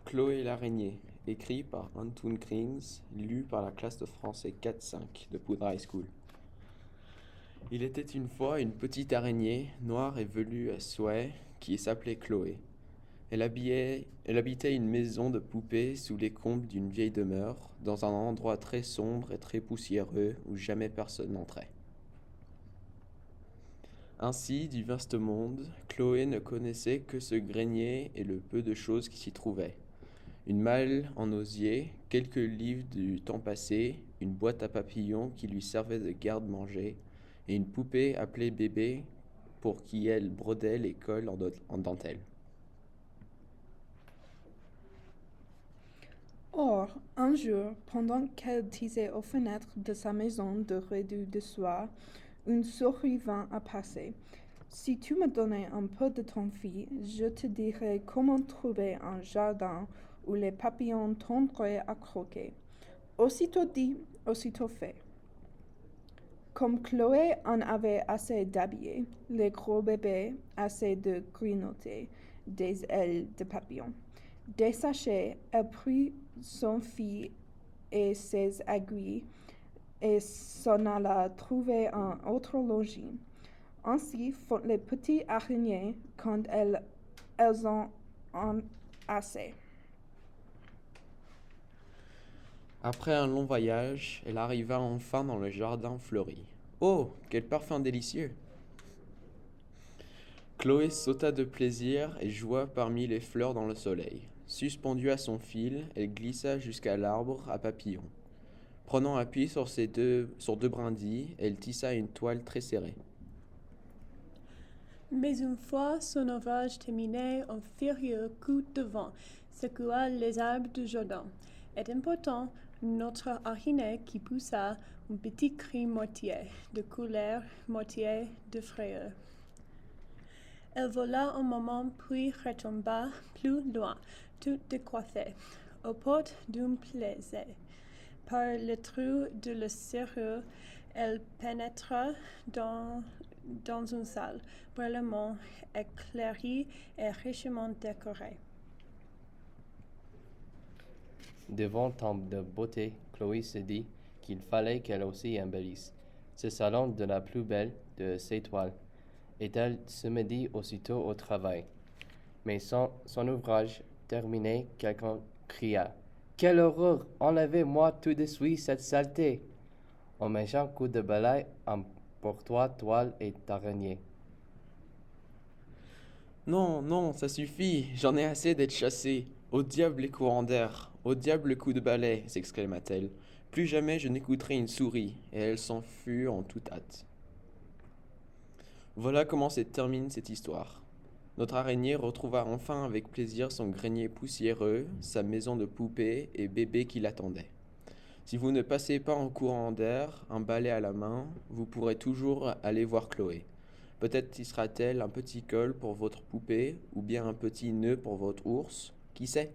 Chloé l'araignée, écrit par Antoon Krings, lu par la classe de français 4-5 de Poudre High School. Il était une fois une petite araignée, noire et velue à souhait, qui s'appelait Chloé. Elle habitait une maison de poupées sous les combles d'une vieille demeure, dans un endroit très sombre et très poussiéreux où jamais personne n'entrait. Ainsi, du vaste monde, Chloé ne connaissait que ce grenier et le peu de choses qui s'y trouvaient. Une malle en osier, quelques livres du temps passé, une boîte à papillons qui lui servait de garde-manger, et une poupée appelée bébé pour qui elle brodait les cols en dentelle. Or, un jour, pendant qu'elle tissait aux fenêtres de sa maison de réduit de soie, une souris vint à passer. Si tu me donnais un peu de ton fille, je te dirais comment trouver un jardin où les papillons tendraient à croquer. Aussitôt dit, aussitôt fait. Comme Chloé en avait assez d'habiller, les gros bébés assez de grignoter des ailes de papillon. Des sachets, elle prit son fil et ses aiguilles et s'en alla trouver un autre logis. Ainsi font les petits araignées quand elles en ont assez. Après un long voyage, elle arriva enfin dans le jardin fleuri. Oh, quel parfum délicieux! Chloé sauta de plaisir et joua parmi les fleurs dans le soleil. Suspendue à son fil, elle glissa jusqu'à l'arbre à papillons. Prenant appui sur deux brindilles, elle tissa une toile très serrée. Mais une fois son ouvrage terminé, un furieux coup de vent secoua les arbres du jardin. Et important, notre araignée qui poussa un petit cri mortier, de colère, mortier, de frayeur. Elle vola un moment puis retomba plus loin, toute décoiffée, aux portes d'un plaisir. Par le trou de la serrure, elle pénétra dans une salle, brillamment éclairée et richement décorée. Devant tant de beauté, Chloé se dit qu'il fallait qu'elle aussi embellisse ce salon de la plus belle de ses toiles, et elle se mit aussitôt au travail. Mais son ouvrage terminé, quelqu'un cria « Quelle horreur! Enlevez-moi tout de suite cette saleté !» Un méchant coup de balai emporta toile et araignée. Non, non, ça suffit, j'en ai assez d'être chassée. Au diable les courants d'air, au diable le coup de balai, s'exclama-t-elle. Plus jamais je n'écouterai une souris, et elle s'en fut en toute hâte. Voilà comment se termine cette histoire. Notre araignée retrouva enfin avec plaisir son grenier poussiéreux, sa maison de poupée et bébé qui l'attendait. Si vous ne passez pas en courant d'air, un balai à la main, vous pourrez toujours aller voir Chloé. Peut-être tissera-t-elle un petit col pour votre poupée ou bien un petit nœud pour votre ours, qui sait?